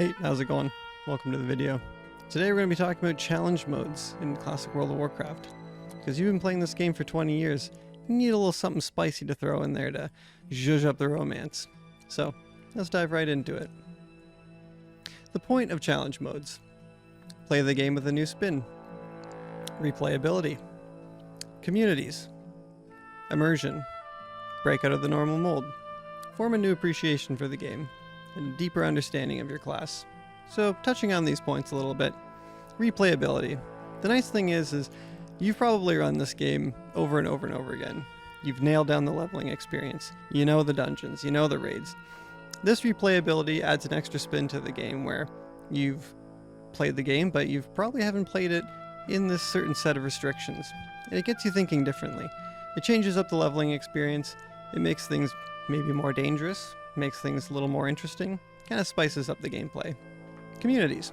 Hey, how's it going? Welcome to the video. Today we're going to be talking about challenge modes in Classic World of Warcraft. Because you've been playing this game for 20 years, you need a little something spicy to throw in there to zhuzh up the romance. So, let's dive right into it. The point of challenge modes. Play the game with a new spin. Replayability. Communities. Immersion. Break out of the normal mold. Form a new appreciation for the game, and a deeper understanding of your class. So, touching on these points a little bit. Replayability. The nice thing is you've probably run this game over and over and over again. You've nailed down the leveling experience. You know the dungeons, you know the raids. This replayability adds an extra spin to the game where you've played the game, but you probably haven't played it in this certain set of restrictions. And it gets you thinking differently. It changes up the leveling experience. It makes things maybe more dangerous, makes things a little more interesting, kind of spices up the gameplay. Communities.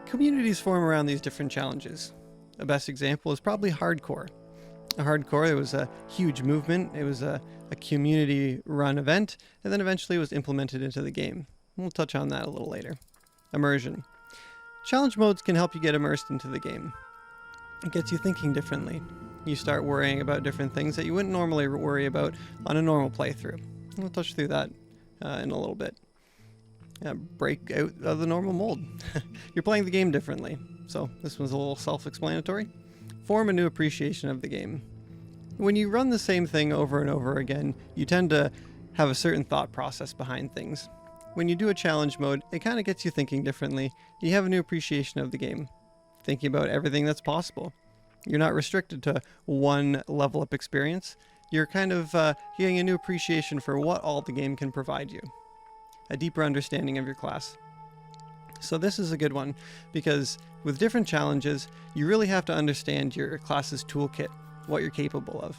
Communities form around these different challenges. A best example is probably hardcore. Hardcore, it was a huge movement, it was a community run event, and then eventually it was implemented into the game. We'll touch on that a little later. Immersion. Challenge modes can help you get immersed into the game. It gets you thinking differently. You start worrying about different things that you wouldn't normally worry about on a normal playthrough. We'll touch through that in a little bit. Break out of the normal mold. You're playing the game differently, so this one's a little self-explanatory. Form a new appreciation of the game. When you run the same thing over and over again, you tend to have a certain thought process behind things. When you do a challenge mode, it kind of gets you thinking differently. You have a new appreciation of the game, thinking about everything that's possible. You're not restricted to one level up experience. You're kind of getting a new appreciation for what all the game can provide you. A deeper understanding of your class. So this is a good one because with different challenges, you really have to understand your class's toolkit, what you're capable of.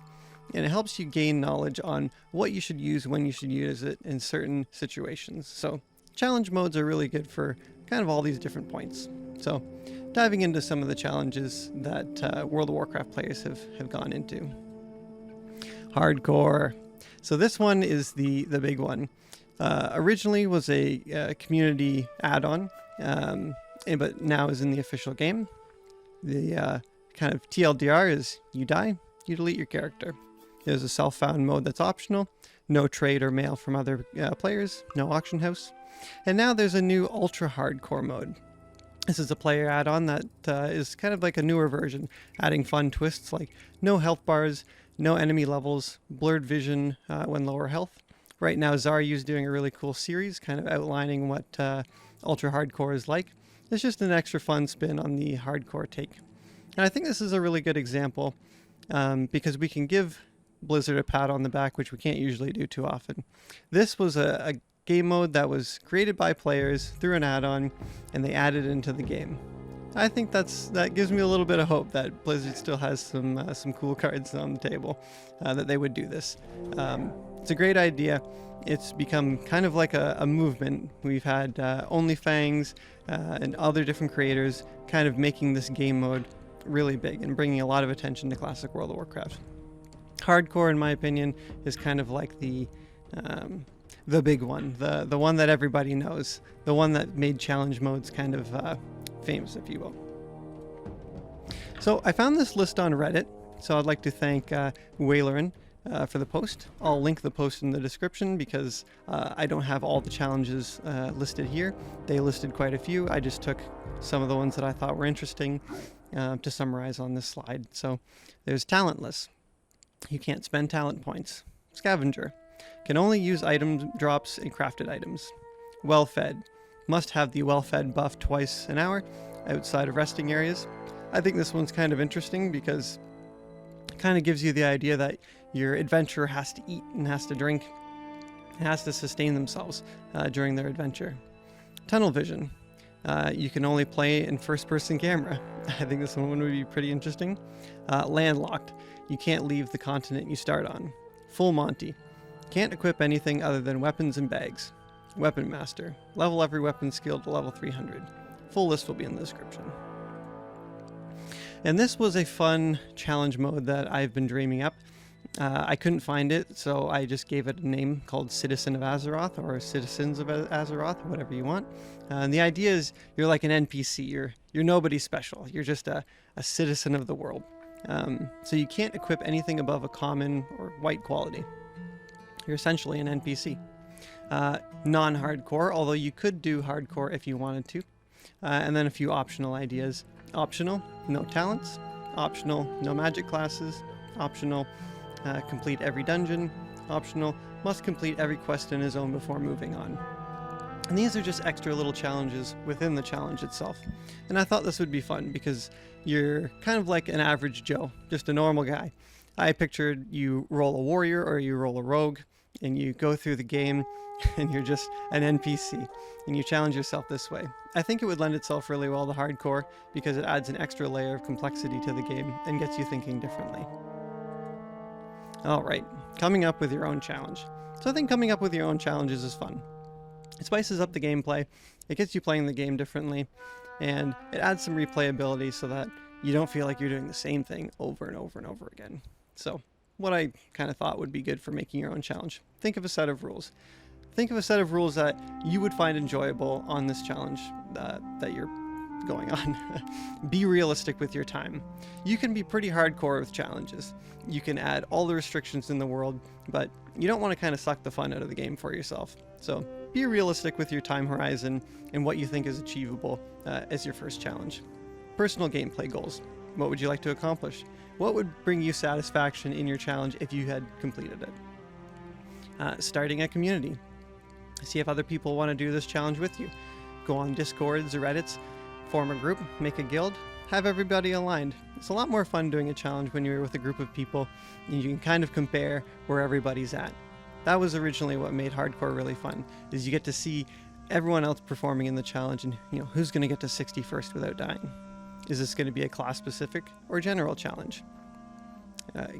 And it helps you gain knowledge on what you should use, when you should use it in certain situations. So challenge modes are really good for kind of all these different points. So diving into some of the challenges that World of Warcraft players have gone into. Hardcore. So this one is the big one. Originally was a community add-on, but now is in the official game. The kind of TLDR is you die, you delete your character. There's a self-found mode that's optional, no trade or mail from other players, no auction house. And now there's a new ultra hardcore mode. This is a player add-on that is kind of like a newer version, adding fun twists like no health bars, no enemy levels, blurred vision when lower health. Right now, Zaryu's doing a really cool series, kind of outlining what ultra hardcore is like. It's just an extra fun spin on the hardcore take. And I think this is a really good example because we can give Blizzard a pat on the back, which we can't usually do too often. This was a game mode that was created by players through an add-on, and they added it into the game. I think that gives me a little bit of hope that Blizzard still has some cool cards on the table, that they would do this. It's a great idea. It's become kind of like a movement. We've had OnlyFangs and other different creators kind of making this game mode really big and bringing a lot of attention to Classic World of Warcraft. Hardcore, in my opinion, is kind of like the big one, the one that everybody knows, the one that made challenge modes kind of famous, if you will. So I found this list on Reddit, so I'd like to thank Wailerin for the post. I'll link the post in the description because I don't have all the challenges listed here. They listed quite a few. I just took some of the ones that I thought were interesting to summarize on this slide. So there's Talentless. You can't spend talent points. Scavenger. Can only use item drops and crafted items. Well-fed. Must have the well-fed buff twice an hour outside of resting areas. I think this one's kind of interesting because it kind of gives you the idea that your adventurer has to eat and has to drink, has to sustain themselves during their adventure. Tunnel vision. You can only play in first-person camera. I think this one would be pretty interesting. Landlocked. You can't leave the continent you start on. Full Monty. Can't equip anything other than weapons and bags. Weapon Master. Level every weapon skill to level 300. Full list will be in the description. And this was a fun challenge mode that I've been dreaming up. I couldn't find it, so I just gave it a name called Citizen of Azeroth, or Citizens of Azeroth, whatever you want. And the idea is you're like an NPC. You're nobody special. You're just a citizen of the world. So you can't equip anything above a common or white quality. You're essentially an NPC. Non-hardcore, although you could do hardcore if you wanted to. And then a few optional ideas. Optional, no talents. Optional, no magic classes. Optional, complete every dungeon. Optional, must complete every quest in his own before moving on. And these are just extra little challenges within the challenge itself. And I thought this would be fun because you're kind of like an average Joe, just a normal guy. I pictured you roll a warrior or you roll a rogue and you go through the game and you're just an NPC and you challenge yourself this way. I think it would lend itself really well to hardcore because it adds an extra layer of complexity to the game and gets you thinking differently. Alright, coming up with your own challenge. So I think coming up with your own challenges is fun. It spices up the gameplay, it gets you playing the game differently, and it adds some replayability so that you don't feel like you're doing the same thing over and over and over again. So what I kind of thought would be good for making your own challenge. Think of a set of rules. Think of a set of rules that you would find enjoyable on this challenge that you're going on. Be realistic with your time. You can be pretty hardcore with challenges. You can add all the restrictions in the world, but you don't want to kind of suck the fun out of the game for yourself. So be realistic with your time horizon and what you think is achievable as your first challenge. Personal gameplay goals. What would you like to accomplish? What would bring you satisfaction in your challenge if you had completed it? Starting a community. See if other people want to do this challenge with you. Go on Discords or Reddits, form a group, make a guild, have everybody aligned. It's a lot more fun doing a challenge when you're with a group of people and you can kind of compare where everybody's at. That was originally what made hardcore really fun, is you get to see everyone else performing in the challenge and who's going to get to 61st without dying. Is this going to be a class specific or general challenge?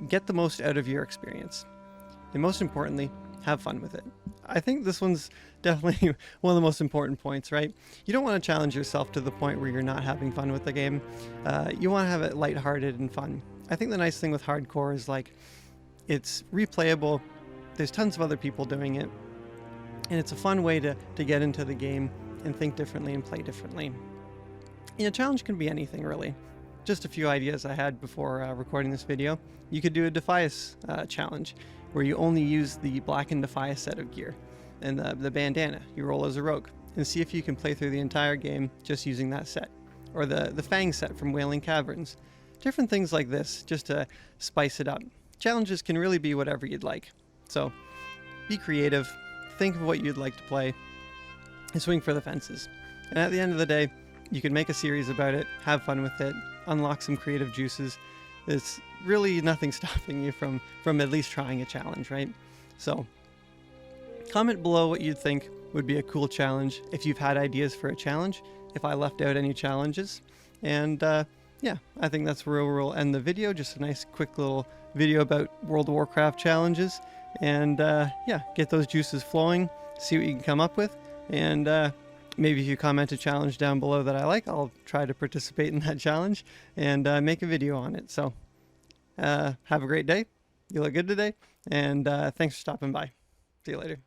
Get the most out of your experience. And most importantly, have fun with it. I think this one's definitely one of the most important points, right? You don't want to challenge yourself to the point where you're not having fun with the game. You want to have it lighthearted and fun. I think the nice thing with hardcore is like it's replayable. There's tons of other people doing it. And it's a fun way to get into the game and think differently and play differently. Challenge can be anything really. Just a few ideas I had before recording this video. You could do a Defias challenge where you only use the Black and Defias set of gear and the bandana. You roll as a rogue and see if you can play through the entire game just using that set. Or the Fang set from Wailing Caverns. Different things like this just to spice it up. Challenges can really be whatever you'd like. So be creative, think of what you'd like to play, and swing for the fences. And at the end of the day, you can make a series about it, have fun with it, unlock some creative juices. It's really nothing stopping you from at least trying a challenge, right? So comment below what you'd think would be a cool challenge, if you've had ideas for a challenge, if I left out any challenges. And yeah, I think that's where we'll end the video. Just a nice quick little video about World of Warcraft challenges. And yeah, get those juices flowing, see what you can come up with. And maybe if you comment a challenge down below that I like, I'll try to participate in that challenge and make a video on it. So have a great day. You look good today. And thanks for stopping by. See you later.